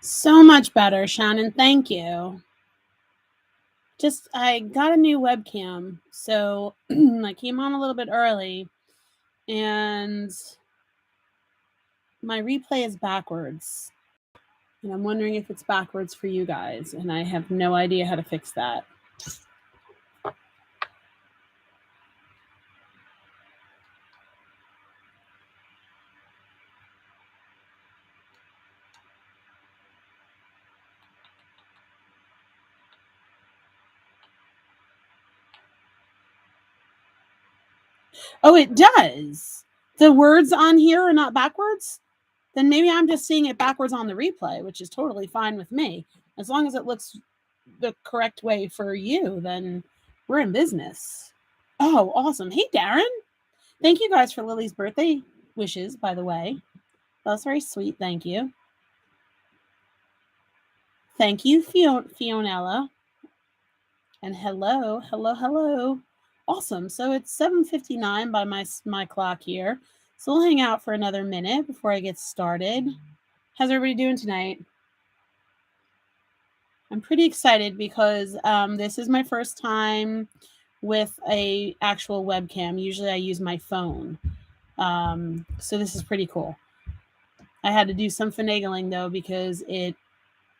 So much better, Shannon. Thank you. I got a new webcam, so I came on a little bit early, and my replay is backwards. And I'm wondering if it's backwards for you guys, and I have no idea how to fix that. Oh, it does. The words on here are not backwards? Then maybe I'm just seeing it backwards on the replay, which is totally fine with me. As long as it looks the correct way for you, then we're in business. Oh, awesome. Hey, Darren. Thank you guys for Lily's birthday wishes, by the way. That was very sweet. Thank you. Thank you, Fionella. And hello, hello, hello. Awesome. So it's 7:59 by my clock here. So we'll hang out for another minute before I get started. How's everybody doing tonight? I'm pretty excited because this is my first time with a actual webcam. Usually I use my phone. So this is pretty cool. I had to do some finagling though because it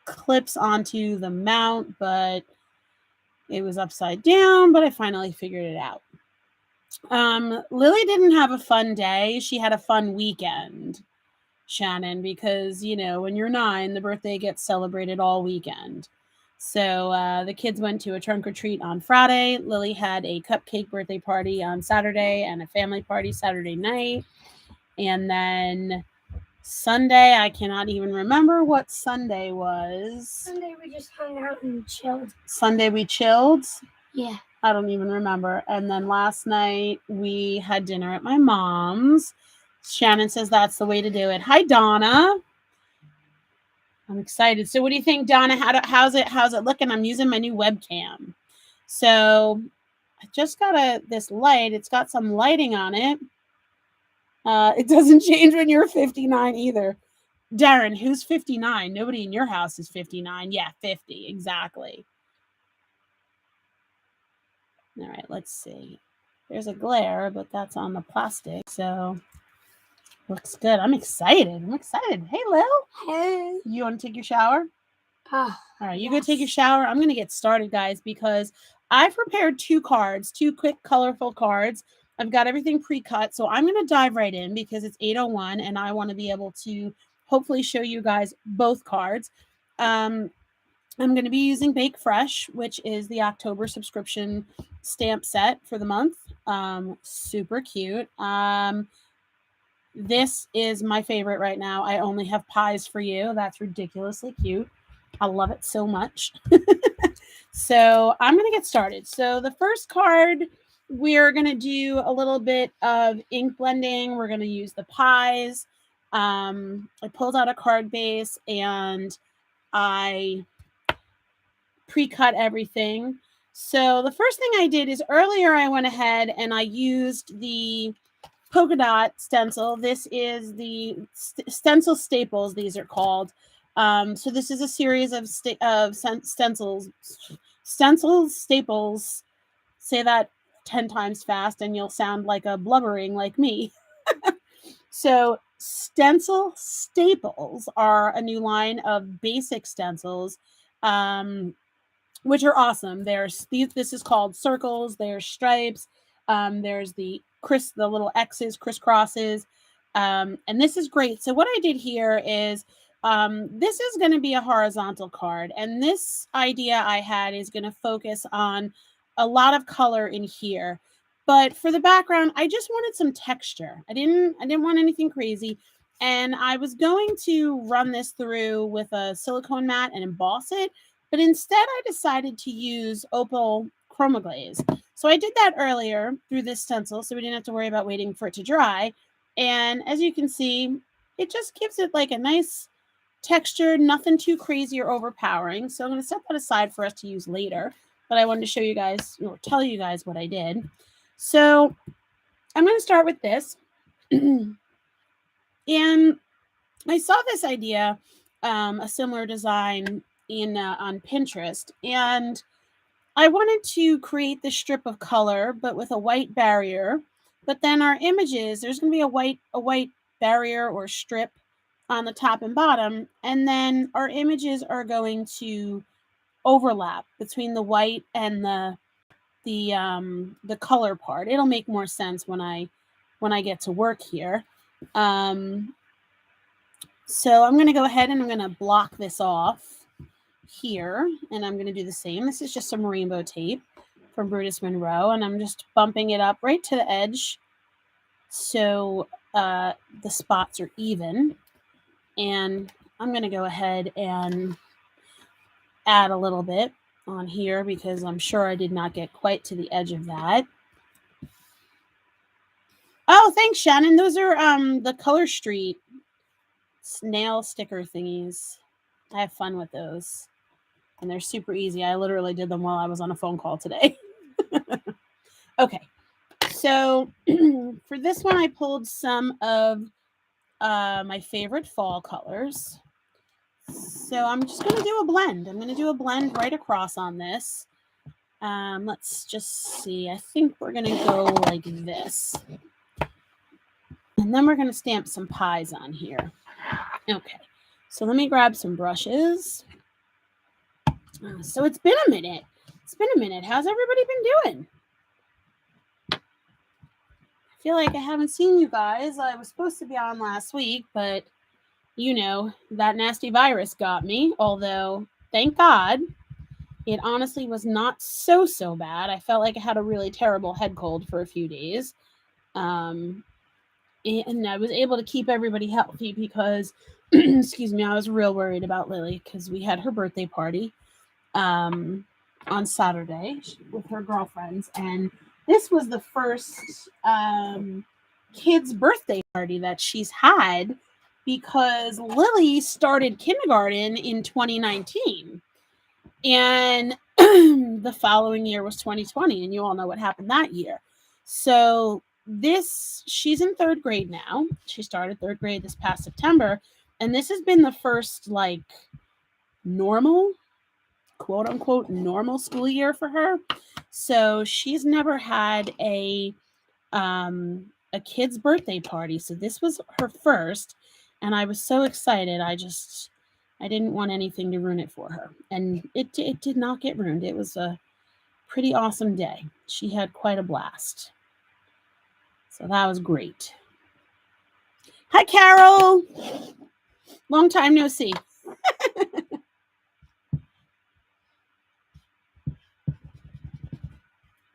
clips onto the mount, but it was upside down, but I finally figured it out. Lily didn't have a fun day. She had a fun weekend, Shannon, because, you know, when you're 9, the birthday gets celebrated all weekend. So the kids went to a trunk or treat on Friday. Lily had a cupcake birthday party on Saturday and a family party Saturday night. And then Sunday, I cannot even remember what Sunday was. Sunday we just hung out and chilled. Sunday we chilled? Yeah. I don't even remember. And then last night we had dinner at my mom's. Shannon says that's the way to do it. Hi, Donna. I'm excited. So what do you think, Donna? How's it looking? I'm using my new webcam. So I just got this light. It's got some lighting on it. It doesn't change when you're 59 either. Darren, who's 59? Nobody in your house is 59. Yeah, 50. Exactly. All right, let's see. There's a glare, but that's on the plastic. So looks good. I'm excited. Hey, Lil. Hey. You want to take your shower? All right, you go take your shower. I'm going to get started, guys, because I've prepared 2 cards, 2 quick, colorful cards. I've got everything pre-cut, so I'm going to dive right in because it's 8:01, and I want to be able to hopefully show you guys both cards. I'm going to be using Bake Fresh, which is the October subscription stamp set for the month. Super cute. This is my favorite right now. I only have pies for you. That's ridiculously cute. I love it so much. So I'm going to get started. So the first card, we're going to do a little bit of ink blending. We're going to use the pies. I pulled out a card base and I pre-cut everything. So the first thing I did is earlier I went ahead and I used the polka dot stencil. This is the stencil staples, these are called. So this is a series of stencils. Stencils, staples. Say that 10 times fast and you'll sound like a blubbering like me. So stencil staples are a new line of basic stencils, which are awesome. This is called circles. There's stripes. There's the little X's, crisscrosses. And this is great. So what I did here is this is going to be a horizontal card. And this idea I had is going to focus on a lot of color in here. But for the background, I just wanted some texture. I didn't want anything crazy. And I was going to run this through with a silicone mat and emboss it. But instead, I decided to use opal chroma glaze. So I did that earlier through this stencil, so we didn't have to worry about waiting for it to dry. And as you can see, it just gives it like a nice texture, nothing too crazy or overpowering. So I'm going to set that aside for us to use later. But I wanted to show you guys, or tell you guys what I did. So I'm going to start with this. And I saw this idea a similar design in on Pinterest, and I wanted to create this strip of color, but with a white barrier. But then our images, there's going to be a white barrier or strip on the top and bottom, and then our images are going to overlap between the white and the color part. It'll make more sense when I get to work here. Um, so I'm going to go ahead and I'm going to block this off here, and I'm going to do the same. This is just some rainbow tape from Brutus Monroe, and I'm just bumping it up right to the edge so the spots are even. And I'm going to go ahead and add a little bit on here because I'm sure I did not get quite to the edge of that. Oh, thanks, Shannon. Those are the Color Street nail sticker thingies. I have fun with those. And they're super easy. I literally did them while I was on a phone call today. Okay. So for this one, I pulled some of my favorite fall colors. So I'm just going to do a blend. I'm going to do a blend right across on this. Let's just see. I think we're going to go like this. And then we're going to stamp some pies on here. Okay. So let me grab some brushes. So it's been a minute. How's everybody been doing? I feel like I haven't seen you guys. I was supposed to be on last week, but you know, that nasty virus got me. Although, thank God, it honestly was not so bad. I felt like I had a really terrible head cold for a few days. And I was able to keep everybody healthy because, excuse me, I was real worried about Lily because we had her birthday party on Saturday with her girlfriends, and this was the first kids' birthday party that she's had because Lily started kindergarten in 2019, and the following year was 2020, and you all know what happened that year. So she's in third grade now. She started third grade this past September, and this has been the first like normal, quote unquote, normal school year for her. So she's never had a kid's birthday party. So this was her first, and I was so excited. I didn't want anything to ruin it for her, and it did not get ruined. It was a pretty awesome day. She had quite a blast. So that was great. Hi, Carol. Long time no see.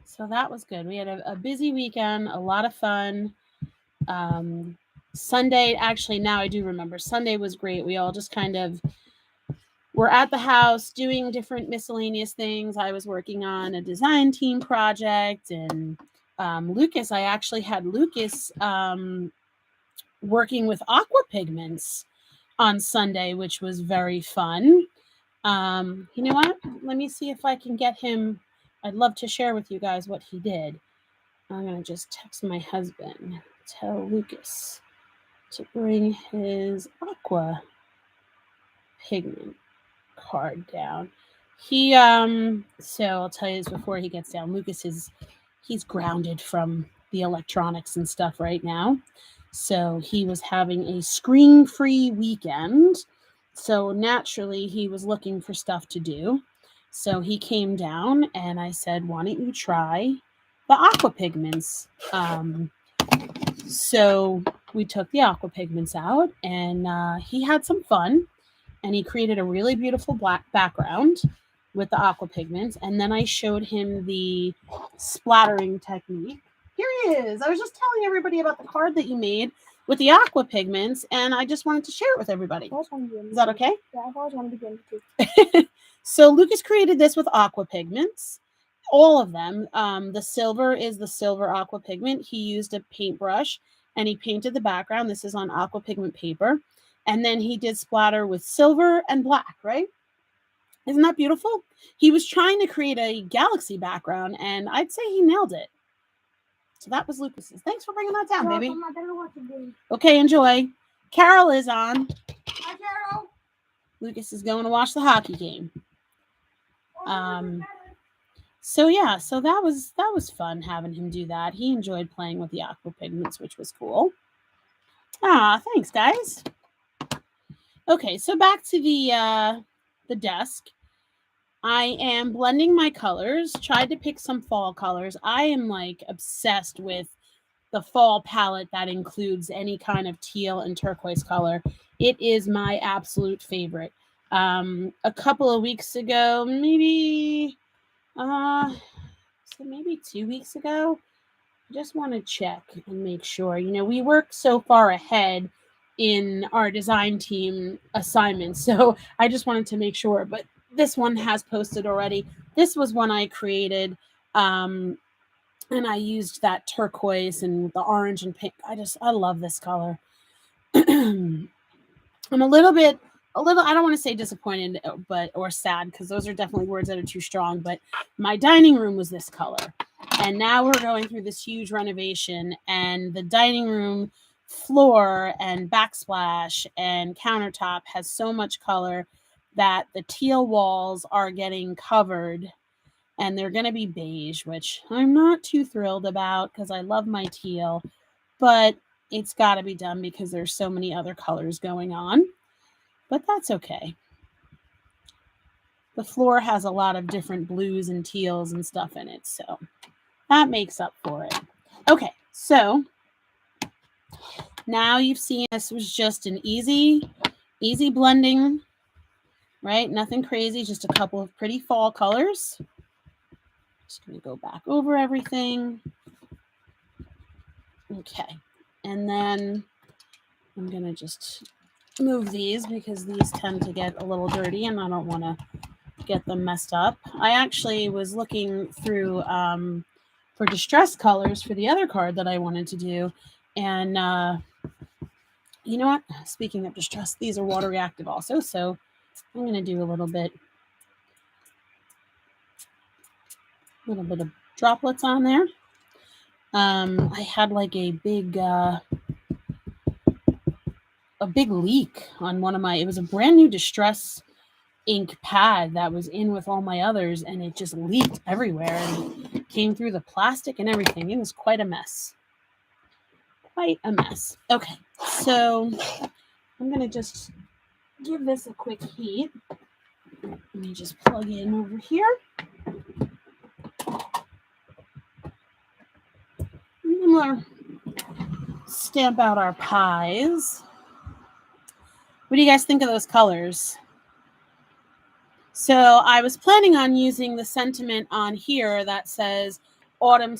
So that was good. We had a busy weekend, a lot of fun. Sunday, actually, now I do remember, Sunday was great. We all just kind of were at the house doing different miscellaneous things. I was working on a design team project, and Lucas, I actually had Lucas working with aqua pigments on Sunday, which was very fun. You know what? Let me see if I can get him. I'd love to share with you guys what he did. I'm going to just text my husband, tell Lucas to bring his aqua pigment card down. So I'll tell you this before he gets down. Lucas he's grounded from the electronics and stuff right now. So he was having a screen-free weekend. So naturally he was looking for stuff to do. So he came down and I said, why don't you try the aqua pigments? So we took the aqua pigments out, and he had some fun, and he created a really beautiful black background with the aqua pigments. And then I showed him the splattering technique. Here he is. I was just telling everybody about the card that you made with the aqua pigments, and I just wanted to share it with everybody. Is that okay? Yeah, I always want to begin too. So Lucas created this with aqua pigments, all of them. The silver is the silver aqua pigment. He used a paintbrush and he painted the background. This is on aqua pigment paper. And then he did splatter with silver and black, right? Isn't that beautiful? He was trying to create a galaxy background, and I'd say he nailed it. So that was Lucas's. Thanks for bringing that down, baby. Okay, enjoy. Carol is on. Hi, Carol. Lucas is going to watch the hockey game. So yeah, so that was fun having him do that. He enjoyed playing with the aqua pigments, which was cool. Ah, thanks, guys. Okay, so back to the desk. I am blending my colors. Tried to pick some fall colors. I am like obsessed with the fall palette that includes any kind of teal and turquoise color. It is my absolute favorite. A couple of weeks ago, maybe 2 weeks ago, I just want to check and make sure. You know, we work so far ahead in our design team assignments, so I just wanted to make sure. But this one has posted already. This was one I created. And I used that turquoise and the orange and pink. I love this color. I'm a little, I don't want to say disappointed, or sad, because those are definitely words that are too strong. But my dining room was this color. And now we're going through this huge renovation, and the dining room floor and backsplash and countertop has so much color that the teal walls are getting covered. And they're going to be beige, which I'm not too thrilled about because I love my teal, but it's got to be done because there's so many other colors going on. But that's okay. The floor has a lot of different blues and teals and stuff in it, so that makes up for it. Okay, so now you've seen this was just an easy blending, right? Nothing crazy, just a couple of pretty fall colors. Just going to go back over everything. Okay. And then I'm going to just move these because these tend to get a little dirty and I don't want to get them messed up. I actually was looking through for distress colors for the other card that I wanted to do. And you know what? Speaking of distress, these are water reactive also. So I'm going to do a little bit of droplets on there. I had like a big leak on one of my, it was a brand new distress ink pad that was in with all my others, and it just leaked everywhere and came through the plastic and everything. It was quite a mess. Okay, so I'm going to just give this a quick heat. Let me just plug in over here. And we'll stamp out our pies. What do you guys think of those colors? So I was planning on using the sentiment on here that says autumn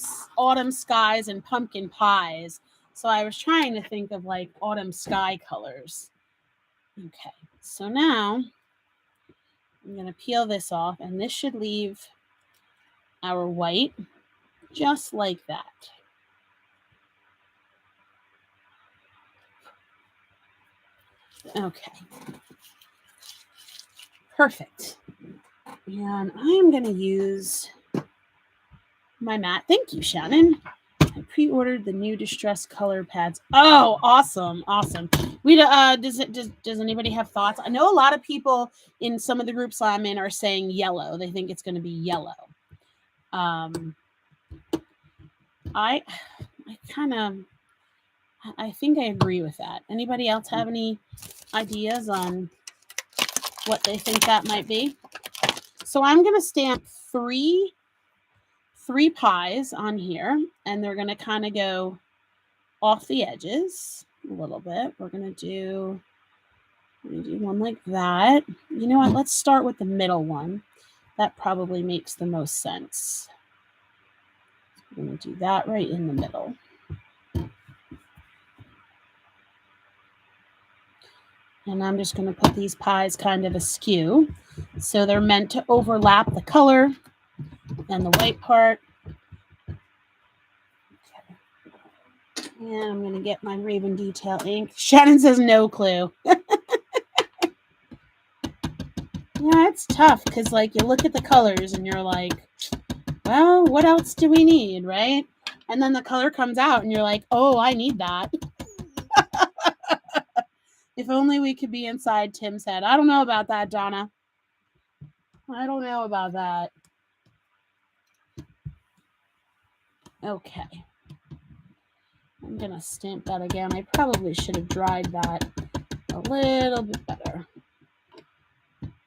skies and pumpkin pies. So I was trying to think of like autumn sky colors. Okay, so now I'm going to peel this off, and this should leave our white just like that. Okay. Perfect. And I am going to use my matte. Thank you, Shannon. I pre-ordered the new distress color pads. Oh, awesome. We does anybody have thoughts? I know a lot of people in some of the groups I'm in are saying yellow. They think it's going to be yellow. I think I agree with that. Anybody else have any ideas on what they think that might be? So I'm going to stamp three pies on here, and they're going to kind of go off the edges a little bit. We're going to do one like that. You know what? Let's start with the middle one. That probably makes the most sense. I'm going to do that right in the middle. And I'm just going to put these pies kind of askew. So they're meant to overlap the color and the white part. Okay. And I'm going to get my Raven Detail ink. Shannon says no clue. Yeah, it's tough because like you look at the colors and you're like, well, what else do we need, right? And then the color comes out and you're like, oh, I need that. If only we could be inside Tim's head. I don't know about that, Donna. I don't know about that. Okay. I'm going to stamp that again. I probably should have dried that a little bit better.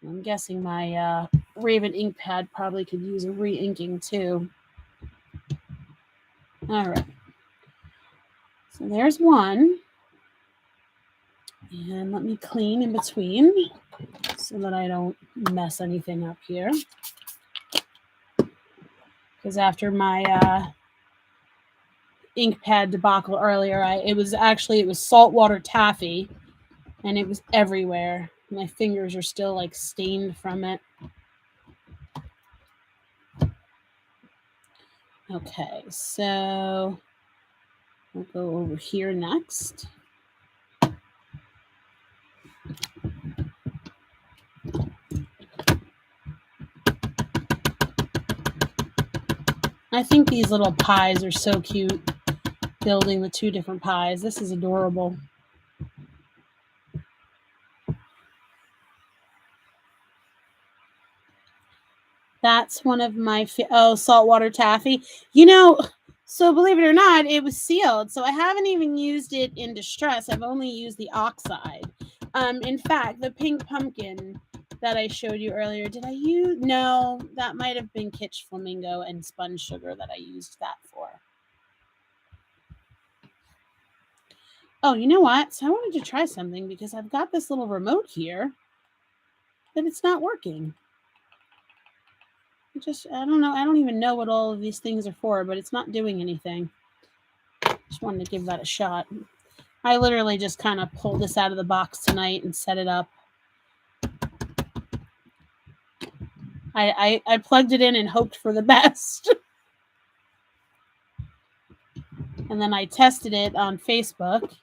I'm guessing my Raven ink pad probably could use a re-inking too. All right. So there's one. And let me clean in between so that I don't mess anything up here. Because after my ink pad debacle earlier, it was saltwater taffy, and it was everywhere. My fingers are still like stained from it. Okay, so we'll go over here next. I think these little pies are so cute, building the two different pies. This is adorable. That's one of my saltwater taffy. So believe it or not, it was sealed. So I haven't even used it in distress. I've only used the oxide. In fact, the pink pumpkin that I showed you earlier, did I use? No, that might have been Kitsch Flamingo and Spun Sugar that I used that for. Oh, you know what? So I wanted to try something because I've got this little remote here, but it's not working. I don't know. I don't even know what all of these things are for, but it's not doing anything. Just wanted to give that a shot. I literally just kind of pulled this out of the box tonight and set it up. I plugged it in and hoped for the best. And then I tested it on Facebook,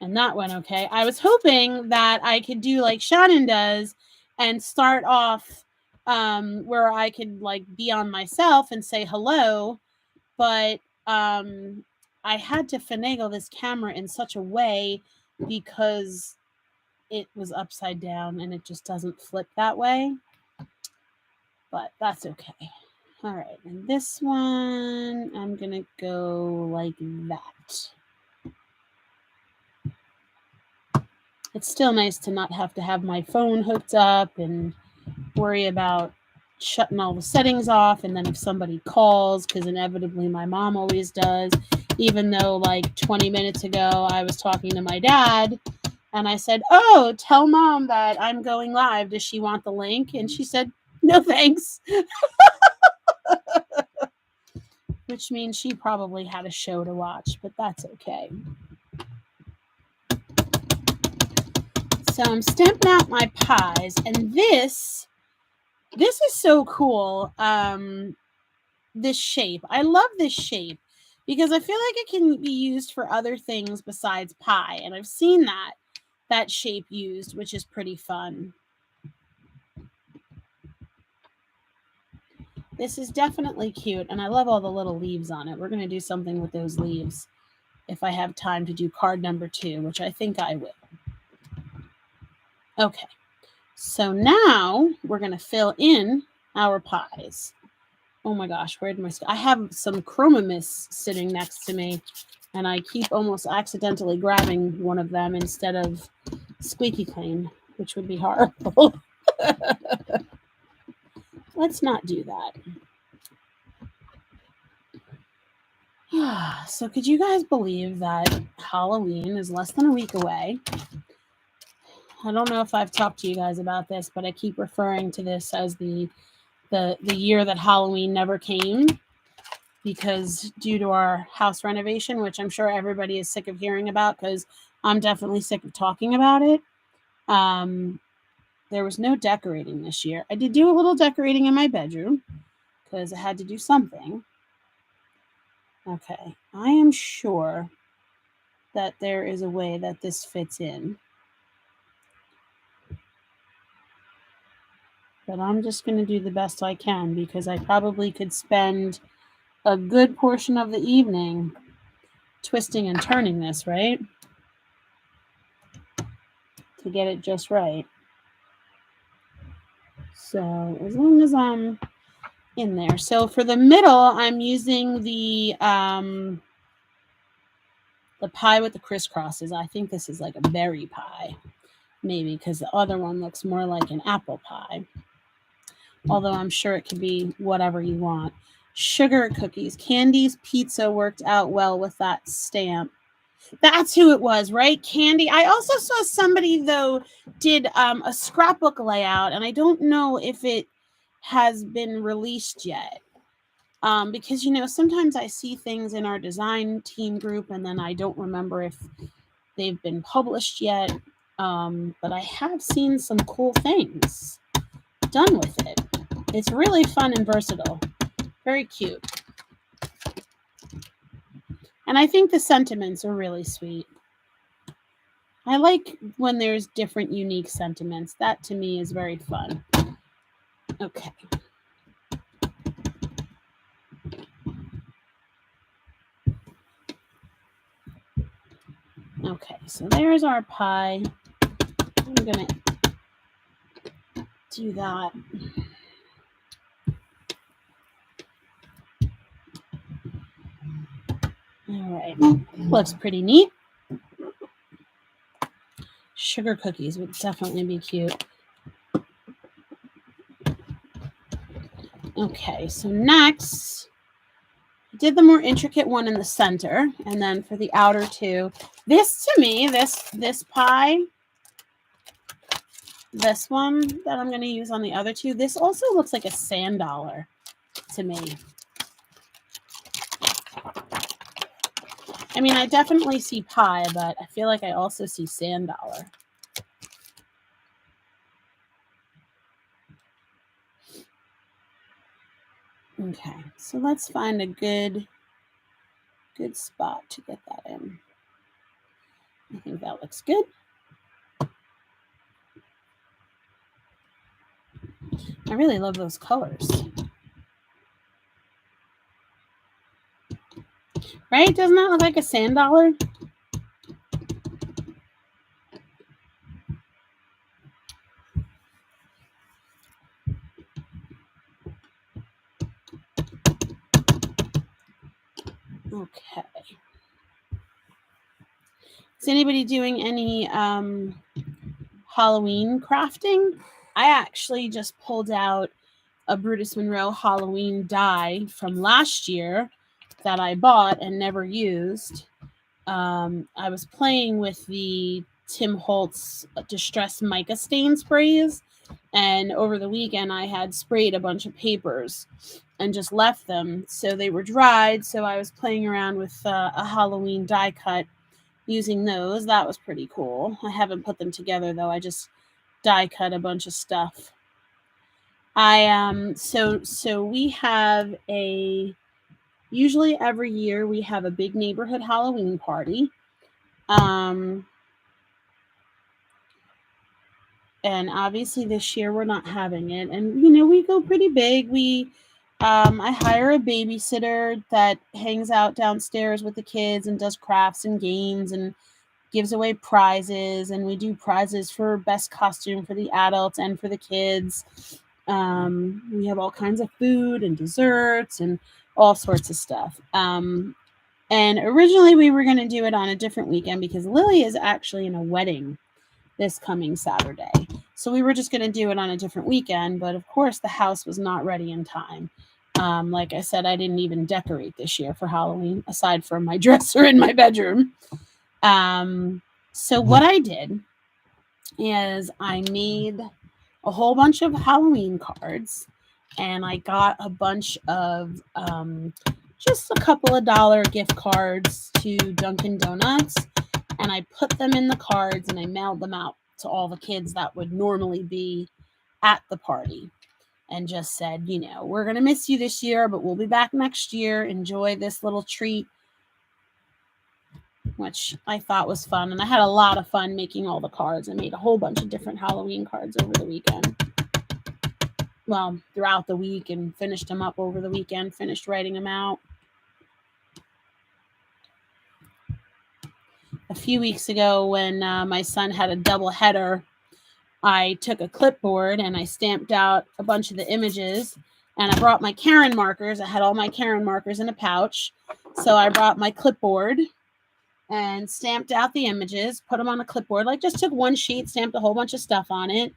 and that went okay. I was hoping that I could do like Shannon does and start off where I could like be on myself and say hello, but I had to finagle this camera in such a way because it was upside down and it just doesn't flip that way. But that's okay. All right, and this one, I'm going to go like that. It's still nice to not have to have my phone hooked up and worry about shutting all the settings off. And then if somebody calls, because inevitably my mom always does, even though like 20 minutes ago I was talking to my dad and I said, oh, tell mom that I'm going live. Does she want the link? And she said, no, thanks. Which means she probably had a show to watch, but that's okay. So I'm stamping out my pies, and this is so cool. This shape. I love this shape because I feel like it can be used for other things besides pie, and I've seen that shape used, which is pretty fun. This is definitely cute, and I love all the little leaves on it. We're going to do something with those leaves if I have time to do card number 2, which I think I will. Okay, so now we're going to fill in our pies. Oh my gosh, where did my... I have some Chroma Mist sitting next to me, and I keep almost accidentally grabbing one of them instead of Squeaky Clean, which would be horrible. Let's not do that. So could you guys believe that Halloween is less than a week away? I don't know if I've talked to you guys about this, but I keep referring to this as the year that Halloween never came, because due to our house renovation, which I'm sure everybody is sick of hearing about because I'm definitely sick of talking about it, there was no decorating this year. I did do a little decorating in my bedroom because I had to do something. Okay, I am sure that there is a way that this fits in. But I'm just going to do the best I can because I probably could spend a good portion of the evening twisting and turning this, right? to get it just right. So as long as I'm in there. So for the middle, I'm using the pie with the crisscrosses. I think this is like a berry pie, maybe, because the other one looks more like an apple pie. Although I'm sure it could be whatever you want. Sugar cookies. Candy's Pizza worked out well with that stamp. That's who it was, right? Candy. I also saw somebody, though, did a scrapbook layout, and I don't know if it has been released yet. Because, sometimes I see things in our design team group, and then I don't remember if they've been published yet. But I have seen some cool things done with it. It's really fun and versatile. Very cute. And I think the sentiments are really sweet. I like when there's different, unique sentiments. That, to me, is very fun. Okay. Okay, so there's our pie. I'm going to do that. All right. Looks pretty neat. Sugar cookies would definitely be cute. Okay, so next, I did the more intricate one in the center, and then for the outer two, this to me, this pie, this one that I'm going to use on the other two, this also looks like a sand dollar to me. I mean, I definitely see pie, but I feel like I also see sand dollar. Okay, so let's find a good spot to get that in. I think that looks good. I really love those colors. Right? Doesn't that look like a sand dollar? Okay. Is anybody doing any Halloween crafting? I actually just pulled out a Brutus Monroe Halloween die from last year that I bought and never used. I was playing with the Tim Holtz Distress Mica Stain sprays, and over the weekend I had sprayed a bunch of papers and just left them so they were dried. So I was playing around with a Halloween die cut using those. That was pretty cool. I haven't put them together though. I just die cut a bunch of stuff. So we have usually every year we have a big neighborhood Halloween party. And obviously this year we're not having it, and we go pretty big. I hire a babysitter that hangs out downstairs with the kids and does crafts and games and gives away prizes, and we do prizes for best costume for the adults and for the kids. We have all kinds of food and desserts and all sorts of stuff. And originally we were going to do it on a different weekend because Lily is actually in a wedding this coming Saturday. So we were just going to do it on a different weekend, but of course the house was not ready in time. Like I said, I didn't even decorate this year for Halloween, aside from my dresser in my bedroom. So what I did is I made a whole bunch of Halloween cards, and I got a bunch of just a couple of dollar gift cards to Dunkin' Donuts, and I put them in the cards and I mailed them out to all the kids that would normally be at the party, and just said, we're going to miss you this year, but we'll be back next year. Enjoy this little treat, which I thought was fun. And I had a lot of fun making all the cards. I made a whole bunch of different Halloween cards over the weekend. Well, throughout the week, and finished them up over the weekend, finished writing them out. The few weeks ago when my son had a double header, I took a clipboard and I stamped out a bunch of the images, and I brought my Karen markers. I had all my Karen markers in a pouch. So I brought my clipboard and stamped out the images, put them on a clipboard, like just took one sheet, stamped a whole bunch of stuff on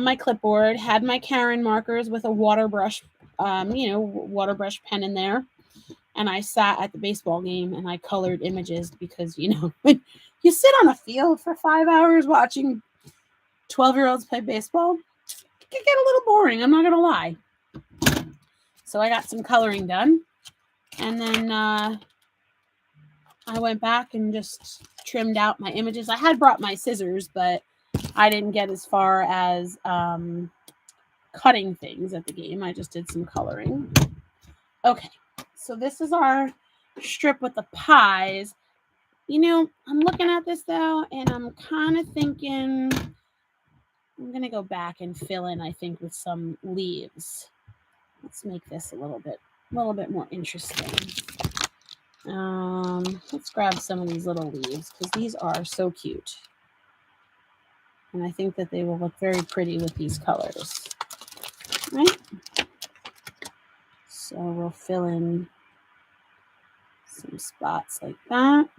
my clipboard, had my Karen markers with a water brush, water brush pen in there. And I sat at the baseball game and I colored images because, when you sit on a field for 5 hours watching 12-year-olds play baseball, it can get a little boring. I'm not going to lie. So I got some coloring done. And then I went back and just trimmed out my images. I had brought my scissors, but I didn't get as far as cutting things at the game. I just did some coloring. Okay, so this is our strip with the pies. I'm looking at this though, and I'm kind of thinking I'm going to go back and fill in, I think, with some leaves. Let's make this a little bit more interesting. Let's grab some of these little leaves because these are so cute. And I think that they will look very pretty with these colors. Right? So we'll fill in some spots like that.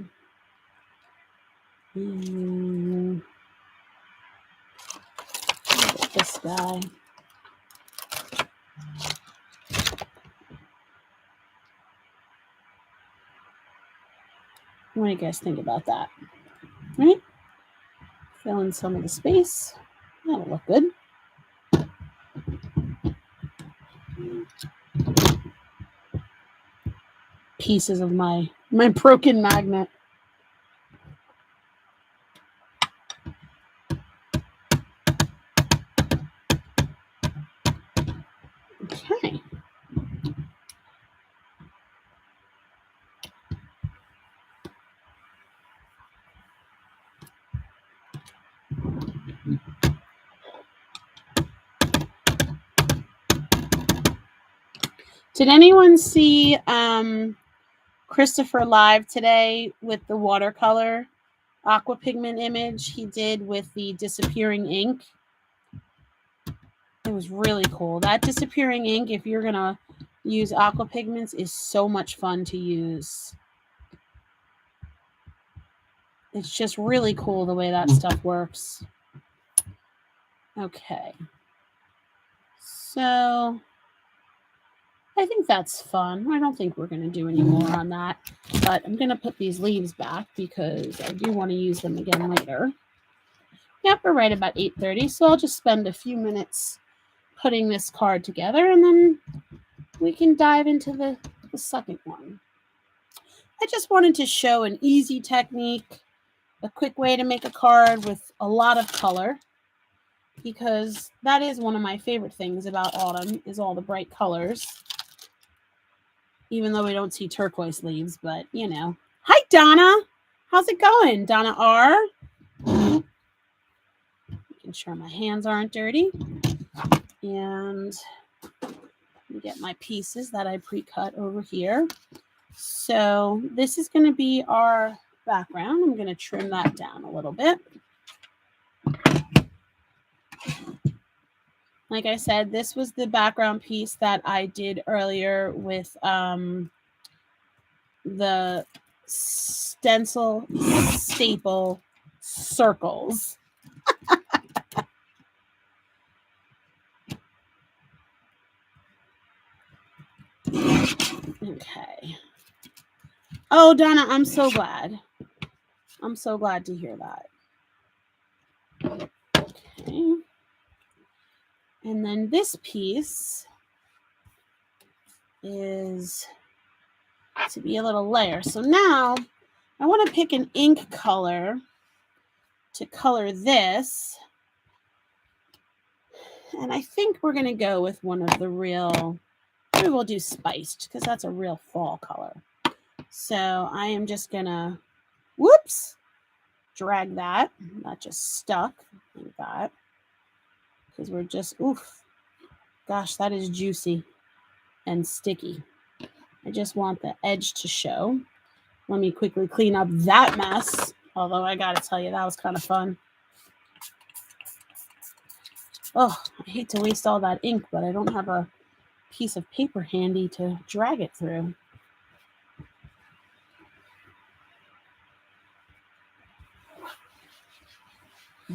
And this guy. What do you guys think about that? Right? Fill in some of the space. That'll look good. Pieces of my broken magnet. Okay. Did anyone see Christopher live today with the watercolor aqua pigment image he did with the disappearing ink? It was really cool. That disappearing ink, if you're going to use aqua pigments, is so much fun to use. It's just really cool the way that stuff works. Okay. So I think that's fun. I don't think we're going to do any more on that, but I'm going to put these leaves back because I do want to use them again later. Yep, we're right about 8:30, so I'll just spend a few minutes putting this card together, and then we can dive into the second one. I just wanted to show an easy technique, a quick way to make a card with a lot of color, because that is one of my favorite things about autumn is all the bright colors. Even though we don't see turquoise leaves, but Hi, Donna. How's it going? Donna R. Making sure my hands aren't dirty. And get my pieces that I pre-cut over here. So this is going to be our background. I'm going to trim that down a little bit. Like I said, this was the background piece that I did earlier with the stencil staple circles. Okay. Oh, Donna, I'm so glad. I'm so glad to hear that. Okay. And then this piece is to be a little layer. So now I want to pick an ink color to color this. And I think we're going to go with one of the real, maybe we'll do spiced because that's a real fall color. So I am just going to, drag that. That just stuck like that. Because we're just, gosh, that is juicy and sticky. I just want the edge to show. Let me quickly clean up that mess. Although I gotta tell you, that was kind of fun. Oh, I hate to waste all that ink, but I don't have a piece of paper handy to drag it through.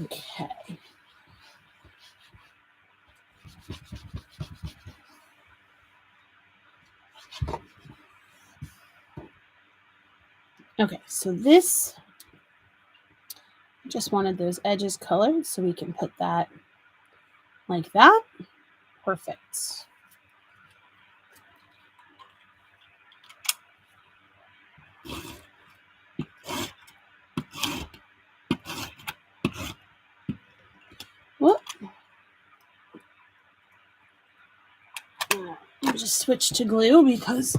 Okay. Okay, so this, just wanted those edges colored so we can put that like that. Perfect. Whoop. I'll just switch to glue because,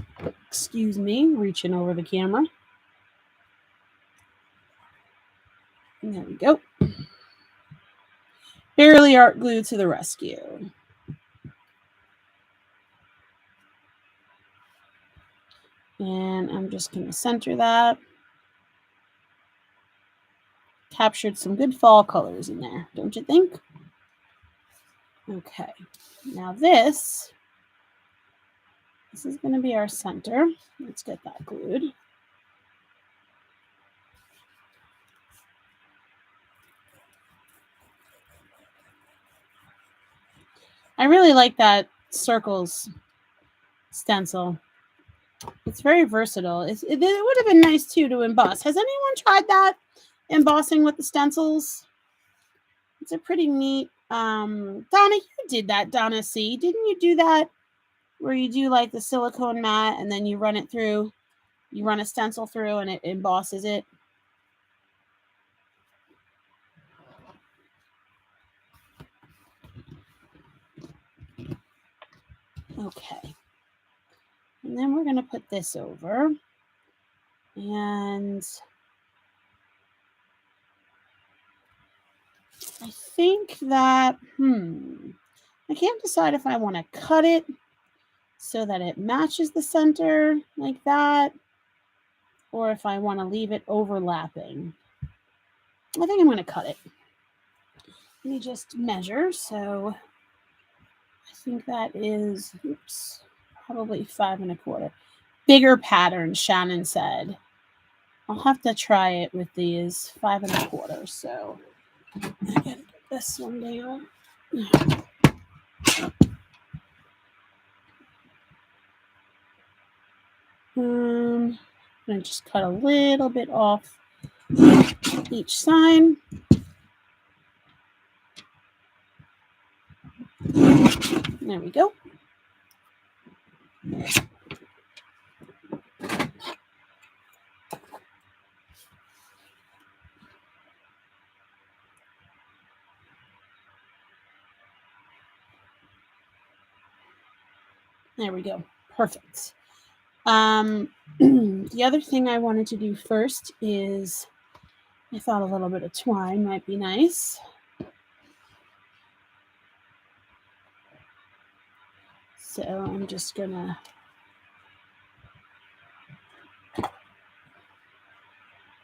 excuse me, reaching over the camera. And there we go. Barely art glue to the rescue. And I'm just going to center that. Captured some good fall colors in there, don't you think? Okay, now this is going to be our center. Let's get that glued. I really like that circles stencil. It's very versatile. It would have been nice too to emboss. Has anyone tried that? Embossing with the stencils? It's a pretty neat. Donna, you did that, Donna C. Didn't you do that? Where you do like the silicone mat and then you run it through, you run a stencil through and it embosses it. Okay. And then we're going to put this over. And I think that, I can't decide if I want to cut it so that it matches the center like that, or if I want to leave it overlapping. I think I'm going to cut it. Let me just measure. So I think that is, probably 5 1/4. Bigger pattern, Shannon said. I'll have to try it with these 5 1/4. So I gotta get this one down. I'm gonna just cut a little bit off each side. There we go. There we go. Perfect. The other thing I wanted to do first is I thought a little bit of twine might be nice. So I'm just gonna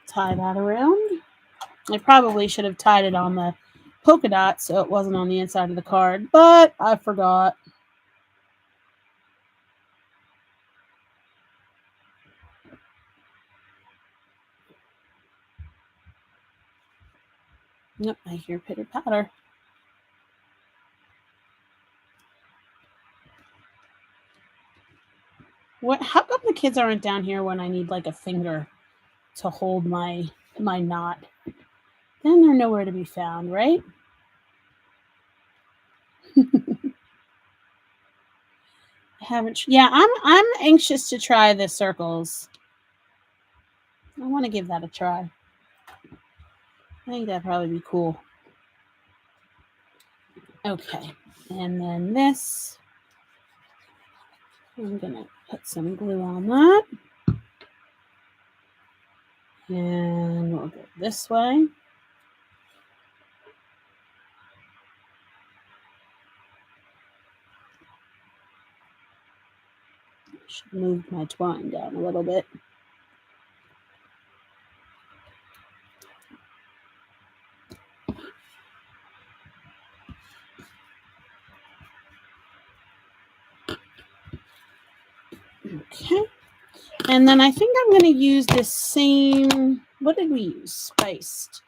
tie that around. I probably should have tied it on the polka dot so it wasn't on the inside of the card, but I forgot. Yep, I hear pitter patter. What? How come the kids aren't down here when I need like a finger to hold my knot? Then they're nowhere to be found, right? I haven't. Yeah, I'm anxious to try the circles. I want to give that a try. I think that'd probably be cool. Okay, and then this. I'm gonna put some glue on that. And we'll go this way. Should move my twine down a little bit. Okay. And then I think I'm going to use this same, what did we use? Spiced.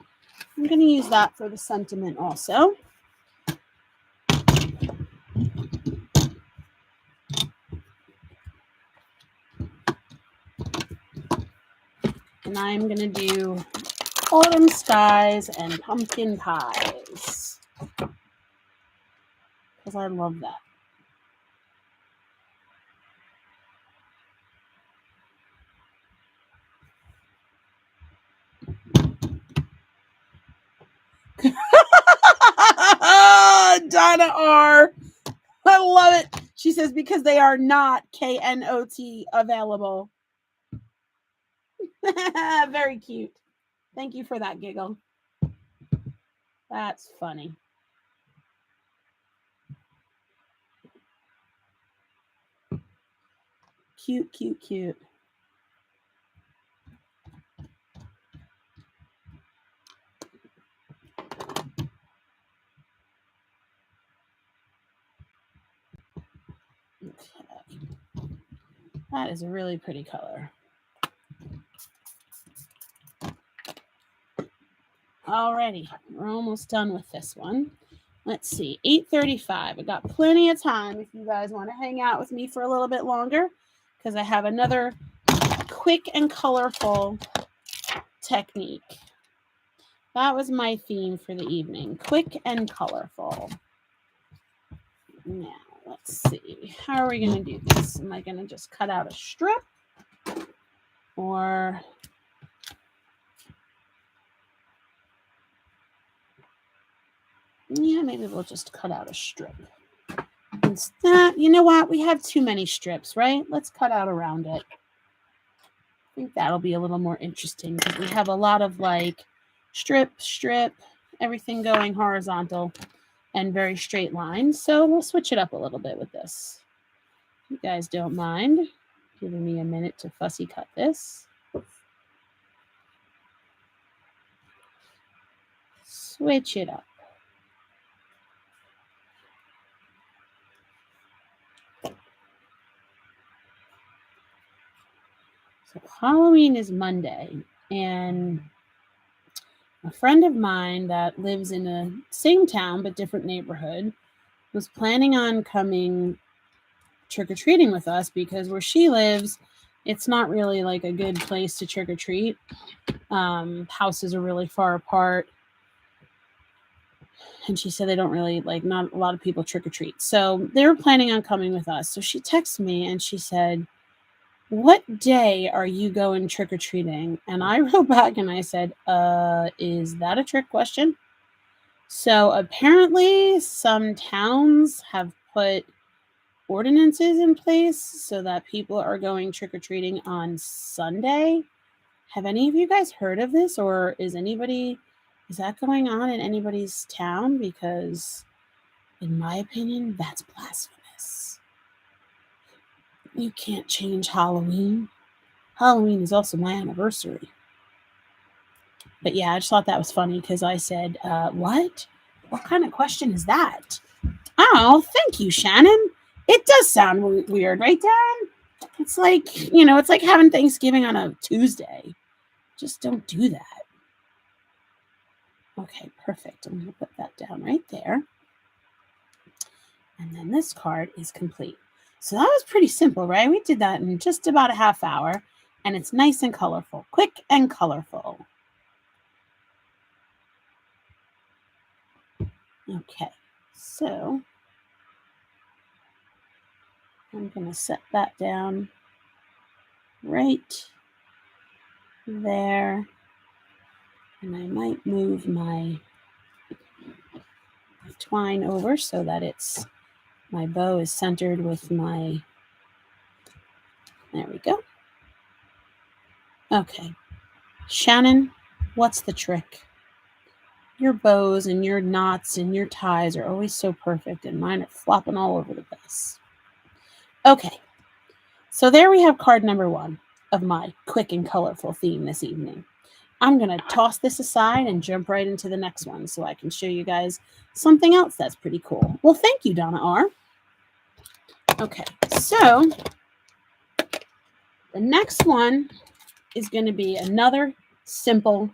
I'm going to use that for the sentiment also. And I'm going to do autumn skies and pumpkin pies. Because I love that. Donna R. I love it. She says because they are not KNOT available. Very cute. Thank you for that giggle. That's funny. Cute, cute, cute. Okay. That is a really pretty color. Alrighty, we're almost done with this one. Let's see, 8:35. I got plenty of time if you guys want to hang out with me for a little bit longer because I have another quick and colorful technique. That was my theme for the evening, quick and colorful. Now, let's see. How are we going to do this? Am I going to just cut out a strip? Or yeah, maybe we'll just cut out a strip. Instead, you know what? We have too many strips, right? Let's cut out around it. I think that'll be a little more interesting because we have a lot of like strip, everything going horizontal and very straight lines. So we'll switch it up a little bit with this. If you guys don't mind giving me a minute to fussy cut this. Switch it up. So Halloween is Monday, and a friend of mine that lives in the same town but different neighborhood was planning on coming trick-or-treating with us because where she lives, it's not really like a good place to trick-or-treat. Houses are really far apart. And she said they don't really, like, not a lot of people trick-or-treat. So they were planning on coming with us. So she texted me and she said, "What day are you going trick-or-treating?" And I wrote back and I said, is that a trick question? So apparently some towns have put ordinances in place so that people are going trick-or-treating on Sunday. Have any of you guys heard of this, or is that going on in anybody's town? Because in my opinion, that's blasphemous. You can't change Halloween. Halloween is also my anniversary. But yeah, I just thought that was funny because I said, what? What kind of question is that? Oh, thank you, Shannon. It does sound weird, right, Dad? It's like, it's like having Thanksgiving on a Tuesday. Just don't do that. Okay, perfect. I'm going to put that down right there. And then this card is complete. So that was pretty simple, right? We did that in just about a half hour. And it's nice and colorful. Quick and colorful. Okay, so I'm going to set that down right there. And I might move my twine over so that my bow is centered with my, there we go. Okay, Shannon, what's the trick? Your bows and your knots and your ties are always so perfect, and mine are flopping all over the place. Okay, so there we have card number 1 of my quick and colorful theme this evening. I'm going to toss this aside and jump right into the next one so I can show you guys something else that's pretty cool. Well, thank you, Donna R. Okay, so The next one is going to be another simple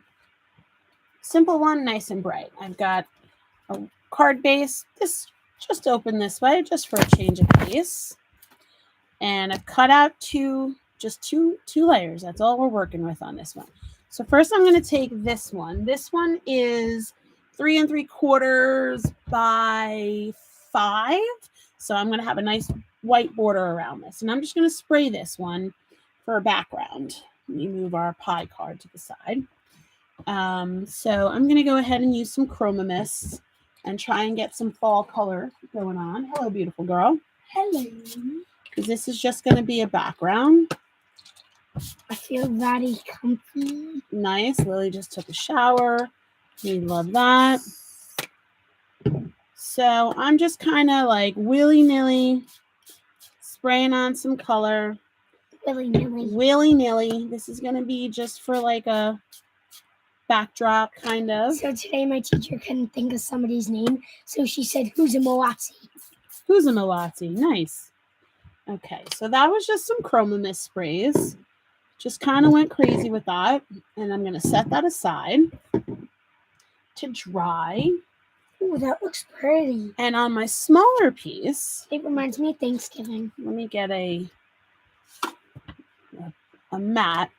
one, nice and bright. I've got a card base. This just open this way, just for a change of pace. And I've cut out two layers. That's all we're working with on this one. So first I'm going to take this one. This one is 3 3/4 by 5. So I'm going to have a nice white border around this. And I'm just going to spray this one for a background. Let me move our pie card to the side. So I'm going to go ahead and use some Chroma Mist and try and get some fall color going on. Hello, beautiful girl. Hello. Because this is just going to be a background. I feel very comfy. Nice. Lily just took a shower. We love that. So I'm just kind of like willy-nilly spraying on some color. Willy-nilly. Willy-nilly. This is going to be just for like a backdrop, kind of. So today my teacher couldn't think of somebody's name, so she said, "Who's a Moazzi?" Who's a Moazzi? Nice. Okay, so that was just some Chroma Mist sprays. Just kind of went crazy with that. And I'm going to set that aside to dry. Ooh, that looks pretty. And on my smaller piece, it reminds me of Thanksgiving. Let me get a mat.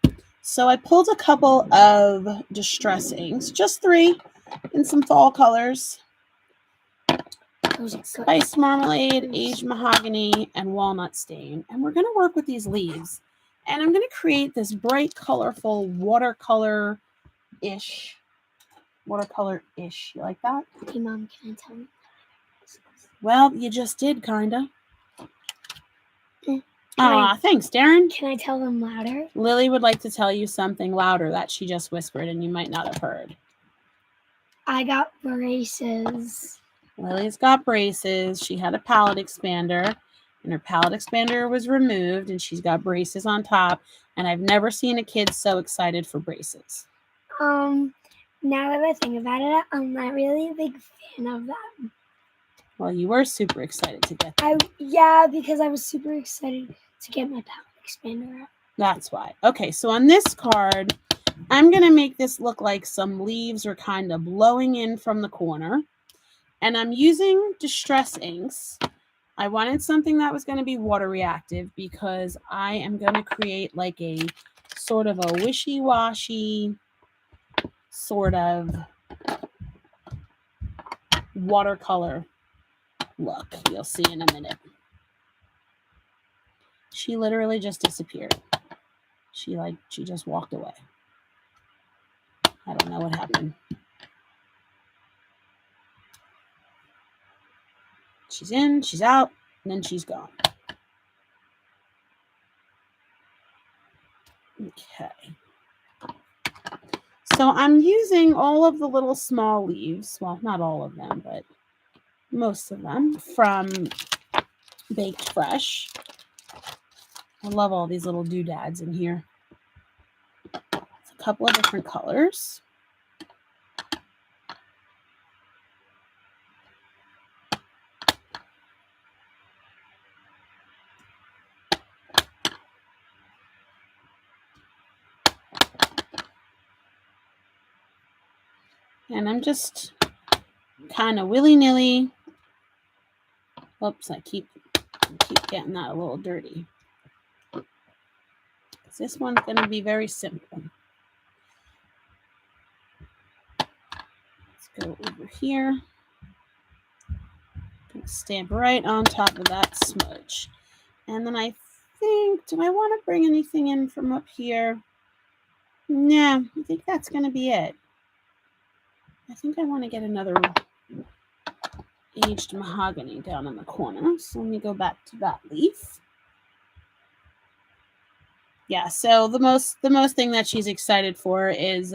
So I pulled a couple of distress inks, just 3 in some fall colors. Spice Marmalade, Aged Mahogany, and Walnut Stain. And we're going to work with these leaves. And I'm going to create this bright, colorful watercolor-ish. Watercolor-ish. You like that? Hey, Mom, can I tell you? Well, you just did, kind of. Aw, thanks, Darren. Can I tell them louder? Lily would like to tell you something louder that she just whispered and you might not have heard. I got braces. Lily's got braces. She had a palette expander, and her palette expander was removed, and she's got braces on top. And I've never seen a kid so excited for braces. Now that I think about it, I'm not really a big fan of them. Well, you were super excited to get them. Yeah, because I was super excited to get my palette expander out. That's why. Okay, so on this card, I'm going to make this look like some leaves are kind of blowing in from the corner. And I'm using distress inks. I wanted something that was going to be water reactive because I am going to create like a sort of a wishy-washy sort of watercolor look. You'll see in a minute. She literally just disappeared. She just walked away. I don't know what happened. She's in, she's out, and then she's gone. Okay. So I'm using all of the little small leaves. Well, not all of them, but most of them from Baked Fresh. I love all these little doodads in here. It's a couple of different colors. And I'm just kind of willy-nilly. Oops, I keep getting that a little dirty. This one's going to be very simple. Let's go over here. Stamp right on top of that smudge. And then I think, do I want to bring anything in from up here? No, I think that's going to be it. I think I want to get another aged mahogany down in the corner. So let me go back to that leaf. Yeah, so the most thing that she's excited for is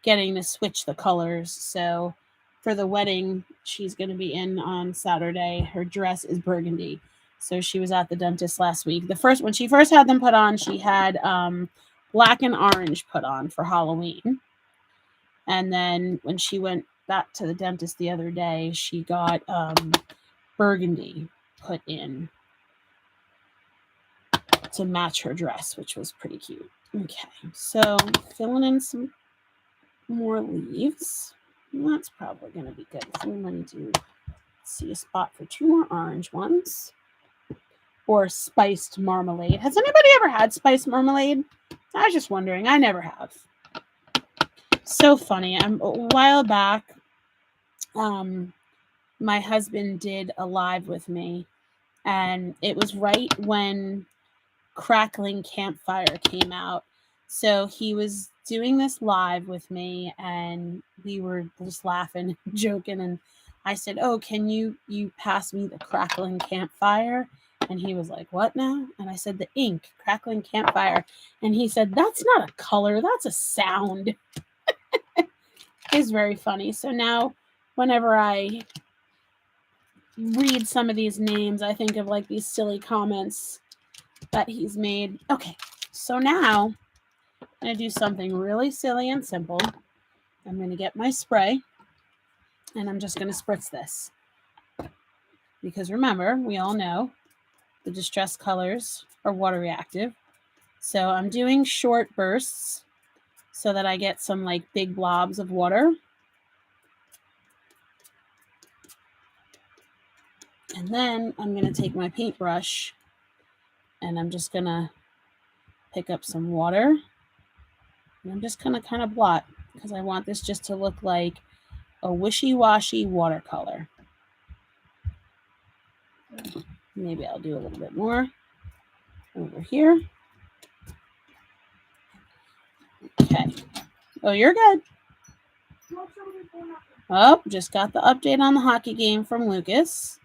getting to switch the colors. So for the wedding she's going to be in on Saturday, her dress is burgundy. So she was at the dentist last week. When she first had them put on, she had black and orange put on for Halloween. And then when she went back to the dentist the other day, she got burgundy put in to match her dress, which was pretty cute. Okay, so filling in some more leaves. That's probably going to be good. So I'm going to do, see a spot for 2 more orange ones. Or spiced marmalade. Has anybody ever had spiced marmalade? I was just wondering. I never have. So funny. A while back, my husband did a live with me, and it was right when Crackling Campfire came out. So he was doing this live with me, and we were just laughing, joking, and I said, "Oh, can you pass me the Crackling Campfire?" And he was like, "What now?" And I said, "The ink, Crackling Campfire." And he said, "That's not a color, that's a sound." It's very funny. So now whenever I read some of these names, I think of like these silly comments that he's made. Okay, so now I'm going to do something really silly and simple. I'm going to get my spray, and I'm just going to spritz this. Because remember, we all know the distress colors are water reactive. So I'm doing short bursts so that I get some like big blobs of water. And then I'm going to take my paintbrush, and I'm just going to pick up some water. And I'm just going to kind of blot, because I want this just to look like a wishy-washy watercolor. Maybe I'll do a little bit more over here. Okay. Oh, you're good. Oh, just got the update on the hockey game from Lucas.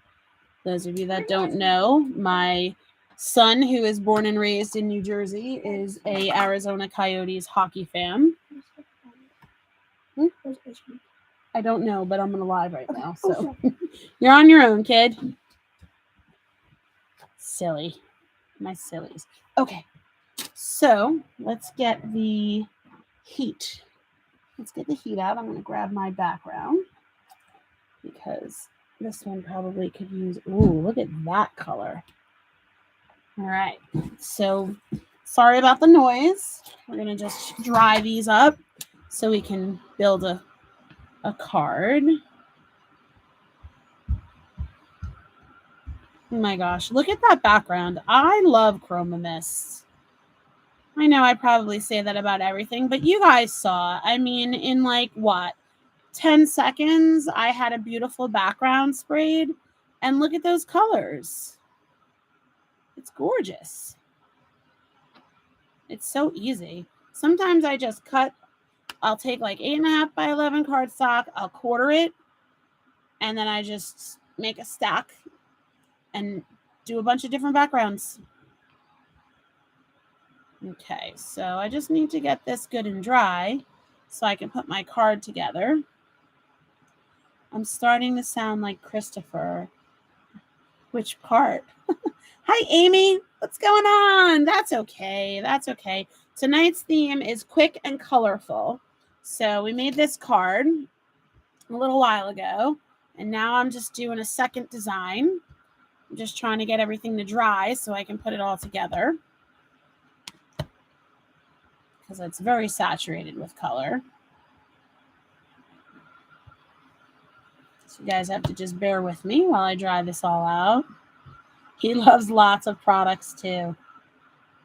Those of you that don't know, my son, who is born and raised in New Jersey, is a Arizona Coyotes hockey fan. I don't know, but I'm on live right now, so you're on your own, kid. Silly. My sillies. Okay, so let's get the heat. Let's get the heat out. I'm going to grab my background because this one probably could use, ooh, look at that color. All right, so sorry about the noise. We're going to just dry these up so we can build a card. Oh my gosh, look at that background. I love Chroma Mist. I know I probably say that about everything, but you guys saw. I mean, in like what, 10 seconds, I had a beautiful background sprayed. And look at those colors. It's gorgeous. It's so easy. Sometimes I just cut, I'll take like 8.5 by 11 cardstock, I'll quarter it, and then I just make a stack and do a bunch of different backgrounds. Okay, so I just need to get this good and dry so I can put my card together. I'm starting to sound like Christopher. Which part? Hi, Amy. What's going on? That's okay. That's okay. Tonight's theme is quick and colorful. So we made this card a little while ago, and now I'm just doing a second design. I'm just trying to get everything to dry so I can put it all together, because it's very saturated with color. So you guys have to just bear with me while I dry this all out. He loves lots of products too.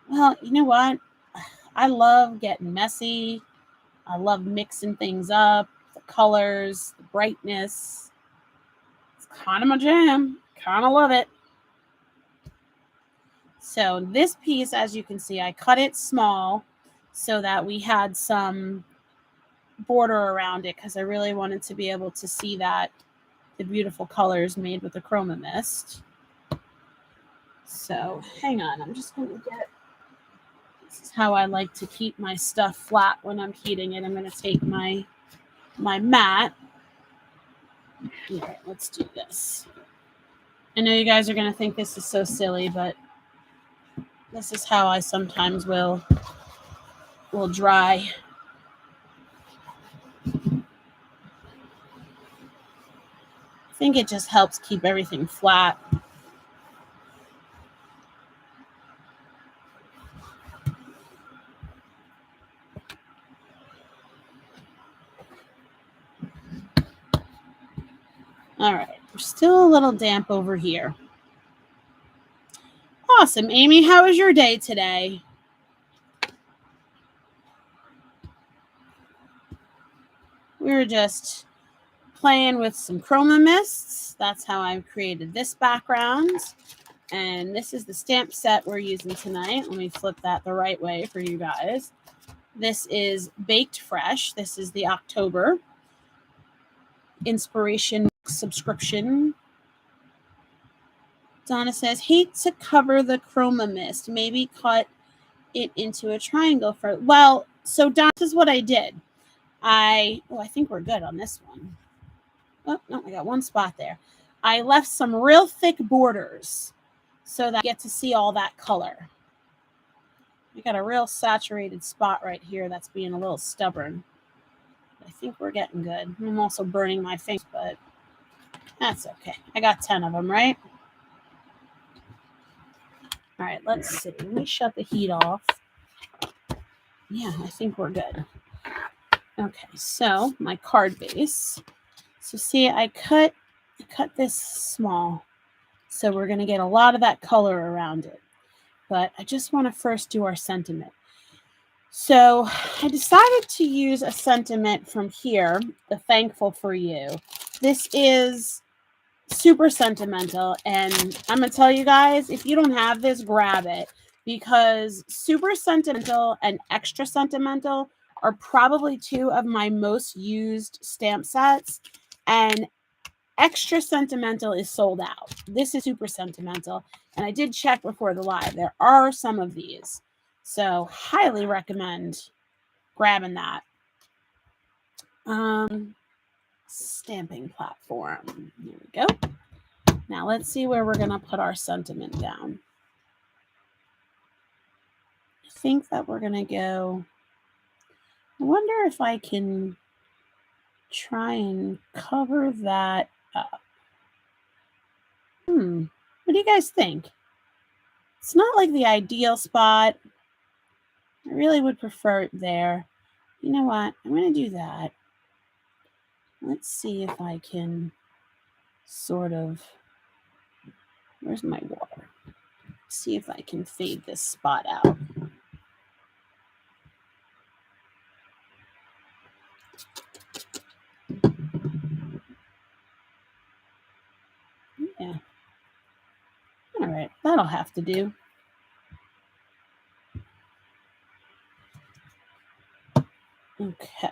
Well, you know what? I love getting messy. I love mixing things up, the colors, the brightness. It's kind of my jam. Kind of love it. So this piece, as you can see, I cut it small so that we had some border around it, because I really wanted to be able to see that the beautiful colors made with the Chroma Mist. So hang on, I'm just going to get, this is how I like to keep my stuff flat when I'm heating it. I'm going to take my mat. Okay, let's do this. I know you guys are going to think this is so silly, but this is how I sometimes will dry. I think it just helps keep everything flat. All right, we're still a little damp over here. Awesome. Amy, how was your day today? We were just playing with some chroma mists. That's how I created this background. And this is the stamp set we're using tonight. Let me flip that the right way for you guys. This is Baked Fresh. This is the October inspiration subscription. Donna says, hate to cover the chroma mist. Maybe cut it into a triangle for, well, so Donna, this is what I did. I think we're good on this one. Oh, no, I got one spot there. I left some real thick borders so that I get to see all that color. We got a real saturated spot right here that's being a little stubborn. I think we're getting good. I'm also burning my face, but that's okay. I got 10 of them, right? All right, let's see. Let me shut the heat off. Yeah, I think we're good. Okay, so my card base. So see, I cut this small. So we're going to get a lot of that color around it. But I just want to first do our sentiment. So I decided to use a sentiment from here, the Thankful for You. This is super sentimental, and I'm going to tell you guys, if you don't have this, grab it, because super sentimental and extra sentimental are probably two of my most used stamp sets, and extra sentimental is sold out. This is super sentimental, and I did check before the live. There are some of these, so highly recommend grabbing that. Stamping platform. Here we go. Now let's see where we're going to put our sentiment down. I think that we're going to go, I wonder if I can try and cover that up. What do you guys think? It's not like the ideal spot. I really would prefer it there. You know what? I'm going to do that. Let's see if I can sort of, where's my water? See if I can fade this spot out. Yeah. All right, that'll have to do. Okay.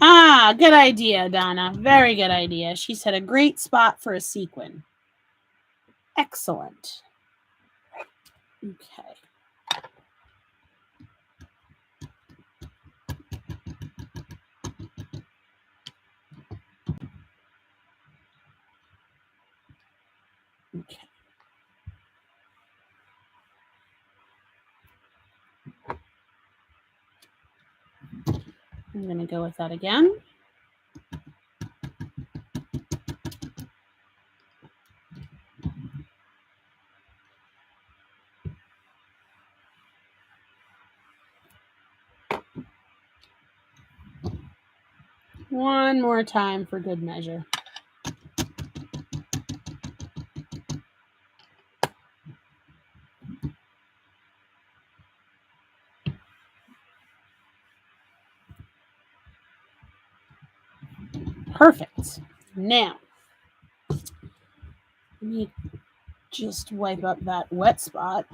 Ah, good idea, Donna. Very good idea. She said a great spot for a sequin. Excellent. Okay. Okay. I'm going to go with that again. One more time for good measure. Perfect. Now, let me just wipe up that wet spot.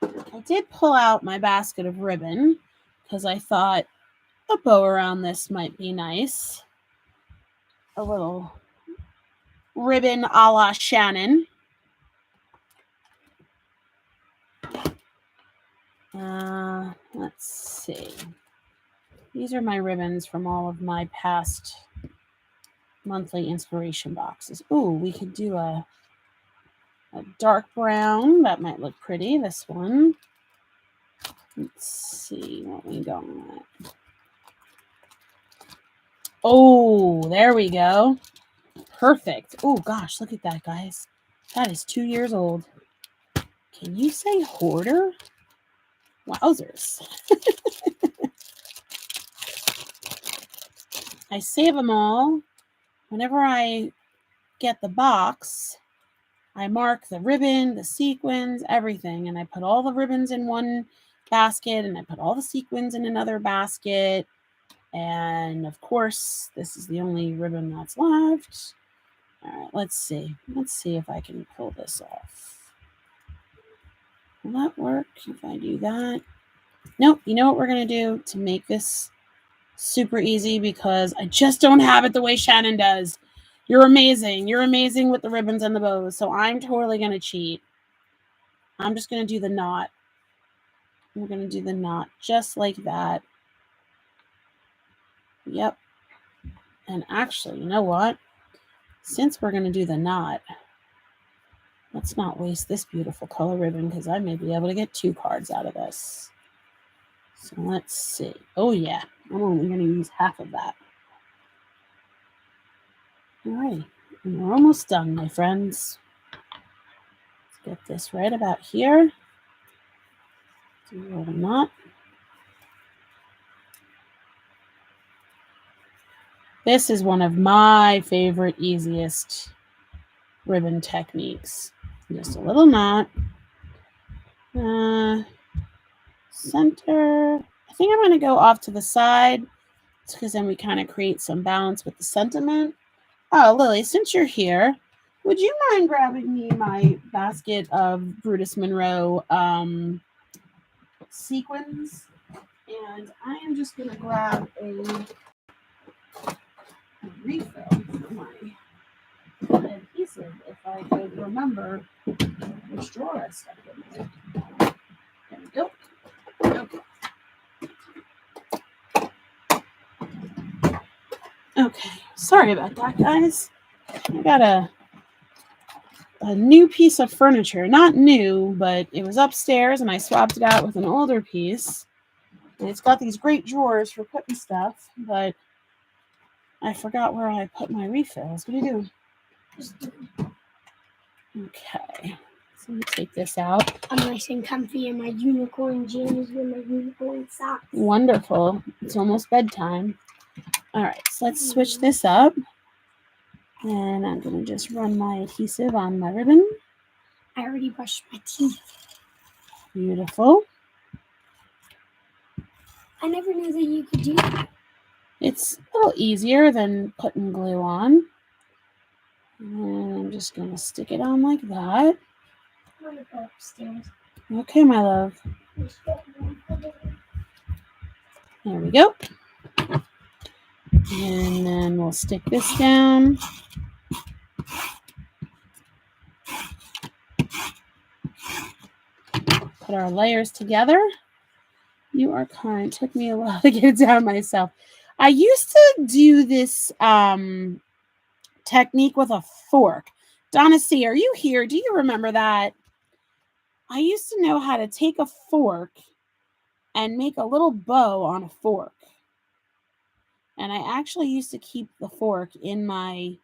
I did pull out my basket of ribbon because I thought a bow around this might be nice. A little ribbon a la Shannon. Let's see. These are my ribbons from all of my past monthly inspiration boxes. Ooh, we could do a dark brown. That might look pretty. This one. Let's see what we got. Oh, there we go. Perfect. Oh gosh, look at that, guys. That is 2 years old. Can you say hoarder? Wowzers. I save them all. Whenever I get the box, I mark the ribbon, the sequins, everything, and I put all the ribbons in one basket, and I put all the sequins in another basket. And of course, this is the only ribbon that's left. All right, let's see. Let's see if I can pull this off. Will that work if I do that? Nope. You know what we're going to do to make this super easy, because I just don't have it the way Shannon does. You're amazing. You're amazing with the ribbons and the bows. So I'm totally going to cheat. I'm just going to do the knot. We're going to do the knot just like that. Yep. And actually, you know what? Since we're going to do the knot, let's not waste this beautiful color ribbon, because I may be able to get 2 cards out of this. So let's see. Oh yeah, I'm only going to use half of that. All right, and we're almost done, my friends. Let's get this right about here. Do a little knot. This is one of my favorite, easiest ribbon techniques. Just a little knot. Center. I think I'm going to go off to the side, because then we kind of create some balance with the sentiment. Oh, Lily, since you're here, would you mind grabbing me my basket of Brutus Monroe sequins? And I am just going to grab a refill for my adhesive, if I could remember which drawer I stuck it in. There we go. Okay. Okay, sorry about that, guys. I got a new piece of furniture. Not new, but it was upstairs, and I swapped it out with an older piece. And it's got these great drawers for putting stuff, but I forgot where I put my refills. What are you doing? Okay, so let me take this out. I'm nice and comfy in my unicorn jeans with my unicorn socks. Wonderful. It's almost bedtime. All right, so let's switch this up. And I'm going to just run my adhesive on my ribbon. I already brushed my teeth. Beautiful. I never knew that you could do that. It's a little easier than putting glue on. And I'm just going to stick it on like that. I'm going to go upstairs. Okay, my love. There we go. And then we'll stick this down. Put our layers together. You are kind. It took me a while to get it down myself. I used to do this technique with a fork. Donna C., are you here? Do you remember that? I used to know how to take a fork and make a little bow on a fork. And I actually used to keep the fork in my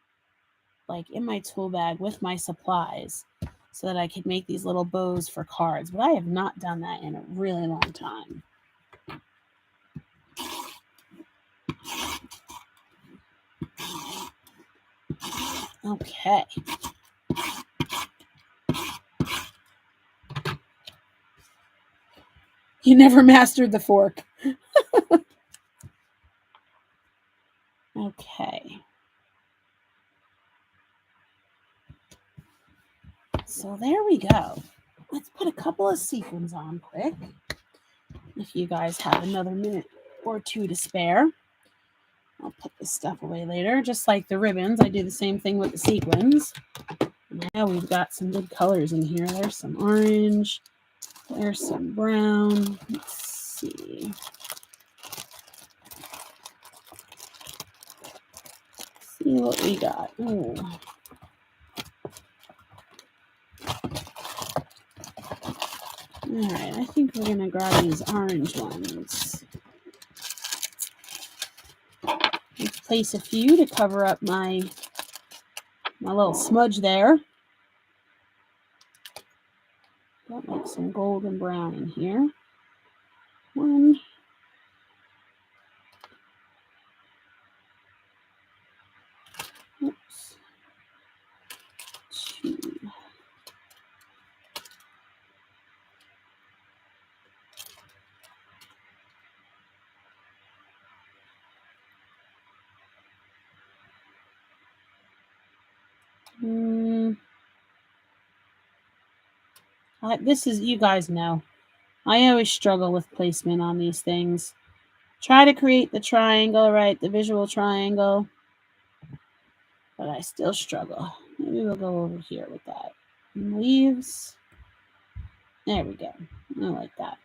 tool bag with my supplies so that I could make these little bows for cards. But I have not done that in a really long time. Okay. You never mastered the fork. Okay. So there we go. Let's put a couple of sequins on quick. If you guys have another minute or two to spare. I'll put this stuff away later. Just like the ribbons, I do the same thing with the sequins. Now we've got some good colors in here. There's some orange. There's some brown. Let's see. See what we got. Ooh. All right, I think we're going to grab these orange ones. Let's place a few to cover up my my little smudge there. Got like some golden brown in here. 1. Oops. 2. This is, you guys know, I always struggle with placement on these things. Try to create the triangle, right? The visual triangle. But I still struggle. Maybe we'll go over here with that. Leaves. There we go. I like that.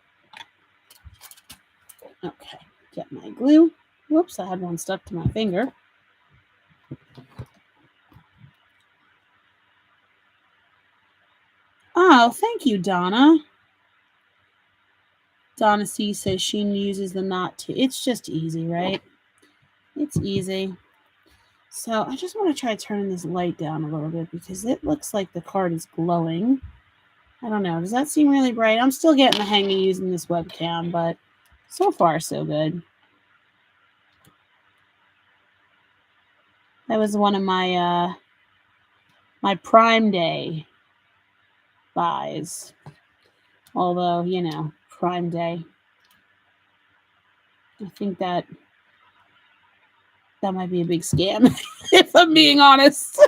Okay. Get my glue. Whoops, I had one stuck to my finger. Oh, thank you, Donna. Donna C says she uses the knot too. It's just easy, right? It's easy. So I just want to try turning this light down a little bit because it looks like the card is glowing. I don't know. Does that seem really bright? I'm still getting the hang of using this webcam, but so far so good. That was one of my my Prime Day buys. Although, you know, Prime Day. I think that might be a big scam, if I'm being honest.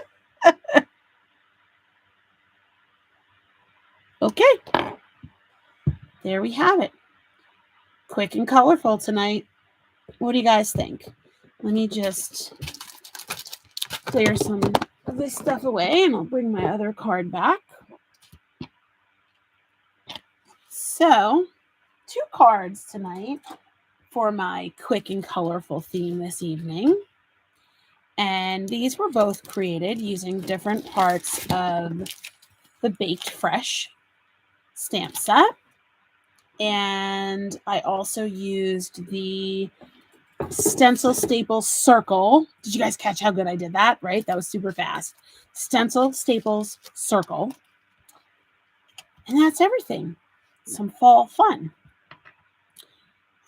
Okay. There we have it. Quick and colorful tonight. What do you guys think? Let me just clear some of this stuff away and I'll bring my other card back. So, 2 cards tonight for my quick and colorful theme this evening. And these were both created using different parts of the Baked Fresh stamp set. And I also used the Stencil Staples Circle. Did you guys catch how good I did that? Right? That was super fast. Stencil Staples Circle. And that's everything. Some fall fun.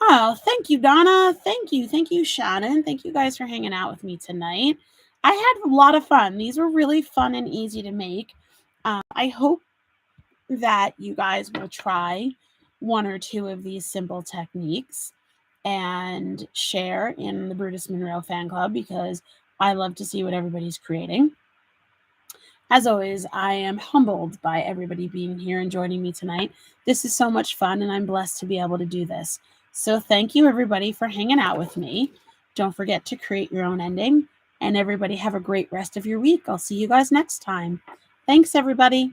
Oh, thank you, Donna. Thank you. Thank you, Shannon. Thank you guys for hanging out with me tonight. I had a lot of fun. These were really fun and easy to make. I hope that you guys will try 1 or 2 of these simple techniques and share in the Brutus Monroe fan club because I love to see what everybody's creating. As always, I am humbled by everybody being here and joining me tonight. This is so much fun and I'm blessed to be able to do this. So thank you everybody for hanging out with me. Don't forget to create your own ending and everybody have a great rest of your week. I'll see you guys next time. Thanks everybody.